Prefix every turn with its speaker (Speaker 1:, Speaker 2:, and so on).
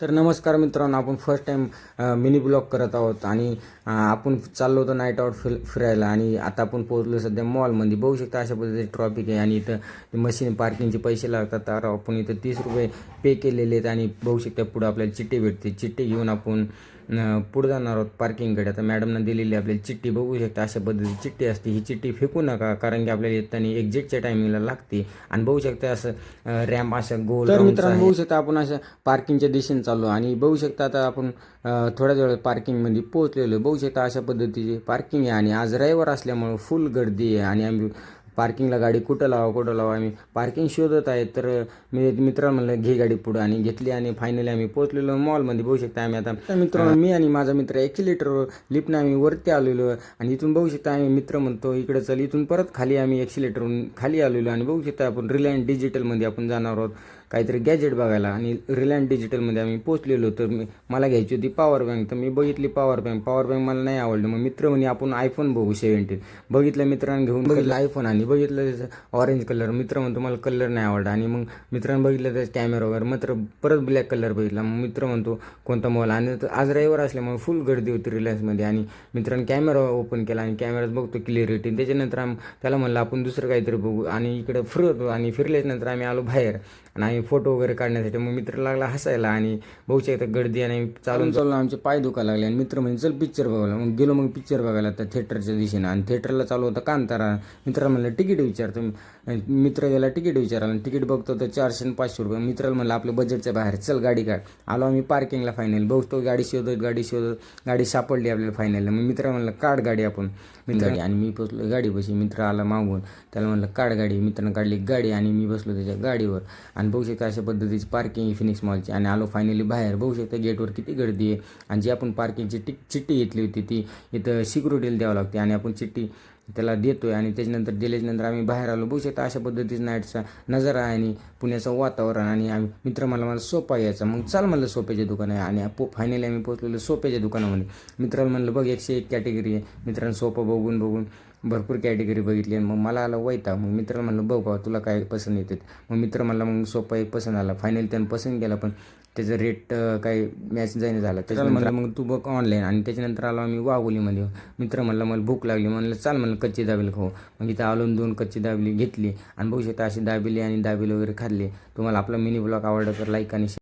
Speaker 1: तर नमस्कार मित्रांनो, आपण फर्स्ट टाइम मिनी ब्लॉग करत आहोत आणि आपण चाललो होतो नाईट आउट फिरायला आणि आता आपण पोहोचलो सध्या मॉलमध्ये. बघू शकता अशा पद्धतीचे ट्रॉफिक आहे आणि इथं मशीन पार्किंगचे पैसे लागतात. तर आपण इथं 30 रुपये पे केलेले आहेत आणि बघू शकता पुढं आपल्याला चिठ्ठी भेटते. चिठ्ठी घेऊन आपण पुढे जाणार आहोत पार्किंगकडे. आता मॅडमनं दिलेली आपल्याला चिठ्ठी बघू शकता अशा पद्धतीची चिठ्ठी असते. ही चिठ्ठी फेकू नका, कारण की आपल्याला येताना एक्झिटच्या टायमिंगला लागते. आणि बघू शकता असं रॅम्प अशा गोल. तर मित्रांनो बघू शकता आपण अशा पार्किंगच्या दिशेने चाललो आणि बघू शकता आता आपण थोड्या वेळ पार्किंगमध्ये पोहोचलेलो. बघू शकता अशा पद्धतीची पार्किंग आहे आणि आज रविवार असल्यामुळे फुल गर्दी आहे आणि आम्ही पार्किंगला गाडी कुठं लावा आम्ही पार्किंग शोधत आहे. तर मी मित्रांना म्हणलं घे गाडी पुढं आणि घेतली आणि फायनली आम्ही पोहोचलेलो मॉलमध्ये. बघू शकता आम्ही आता मित्रांनो मी आणि माझा मित्र एक्सिलेटरवर लिफ्टने आम्ही वरती आलेलो आणि इथून बघू शकता आम्ही मित्र म्हणतो इकडे चल, इथून परत खाली आम्ही एक्सिलेटरवरून खाली आलेलो आणि बघू शकता आपण रिलायन्स डिजिटलमध्ये आपण जाणार आहोत काहीतरी गॅजेट बघायला. आणि रिलायन्स डिजिटलमध्ये आम्ही पोहोचलेलो. तर मला घ्यायची होती पॉवर बँक. तर मी बघितली पॉवर बँक मला नाही आवडलं. मग मित्र म्हणे आपण आयफोन बघू 17. बघितलं मित्रांनी घेऊन बघितलं आयफोन आणि बघितलं त्याचं ऑरेंज कलर. मित्र म्हणतो मला कलर नाही आवडला आणि मग मित्रांनी बघितलं त्याचं कॅमेरा वगैरे. मात्र परत ब्लॅक कलर बघितला. मग मित्र म्हणतो कोणता मॉल. आणि आज रविवार असल्यामुळे फुल गर्दी होती रिलायन्समध्ये आणि मित्रांनी कॅमेरा ओपन केला आणि कॅमेऱ्यात बघतो क्लिअरिटी. त्याच्यानंतर त्याला म्हणलं आपण दुसरं काहीतरी बघू आणि इकडे फिरतो आणि फिरल्याच्यानंतर आम्ही आलो बाहेर आणि आम्ही फोटो वगैरे काढण्यासाठी. मग मित्र लागला हसायला आणि बघू शकता गर्दी आणि चालून आमचे पाय दुखायला लागले आणि मित्र म्हणजे चल पिक्चर बघायला. मग गेलो मग पिक्चर बघायला तर थिएटरच्या दिशेनं आणि थिएटरला चालू होता कांतारा. मित्राला म्हणलं तिकीट विचारतो. मित्र गेला तिकीट विचारायला आणि तिकीट बघतो तर 400 आणि 500 रुपये. मित्राला म्हणलं आपल्या बजेटच्या बाहेर चल गाडी काढ. आलो आम्ही पार्किंगला फायनल. बघतो गाडी शोधत गाडी सापडली आपल्याला फायनलला. मग मित्राला म्हणलं काढ गाडी आपण गाडी आणि मी बसलो गाडी बशी. मित्र आला मागून, त्याला म्हणलं काढ गाडी. मित्रानं काढली गाडी आणि मी बसलो त्याच्या गाडीवर आणि बघू शकता अशा पद्धतीची पार्किंग फिनिक्स मॉलची. आणि आलो फायनली बाहेर. बघू शकता गेटवर किती गर्दी आहे आणि जी आपण पार्किंगची चिठ्ठी घेतली होती ती इथं सिक्युरिटीला द्यावं लागते आणि आपण चिठ्ठी त्याला देतोय आणि त्याच्यानंतर दिल्याच्यानंतर आम्ही बाहेर आलो. बघू शकता अशा पद्धतीचा नाईटचा नजारा आहे आणि पुण्याचं वातावरण. आणि आम्ही मित्र मला सोफा यायचा. मग चाल म्हणलं सोप्याचे दुकान आहे आणि फायनली आम्ही पोहोचलेलो सोप्याच्या दुकानामध्ये. मित्राला म्हणलं बघ 101 कॅटेगरी आहे. मित्रांनो सोफा बघून भरपूर कॅटेगरी बघितली आणि मग मला आला वैताग. मग मित्राला म्हणलं बघ बाबा तुला काय पसंत येते. मग मित्र म्हणला मग सोफा एक पसंत आला. फायनली त्यानं पसंत केला पण त्याचं रेट काही मॅच जाईन झाला. त्याच्याला म्हणलं मग तू बघ ऑनलाईन. आणि त्याच्यानंतर आलो आम्ही वाघोलीमध्ये. मित्र म्हणलं मला भूक लागली. म्हणलं चाल म्हणलं कच्ची दाबेली खाऊ. मग इथं आलो 2 कच्ची दाबेली घेतली आणि बघू शकता अशी दाबेली आणि दाबेली वगैरे खाल्ली. तुम्हाला आपला मिनी ब्लॉग आवडला तर लाईक आणि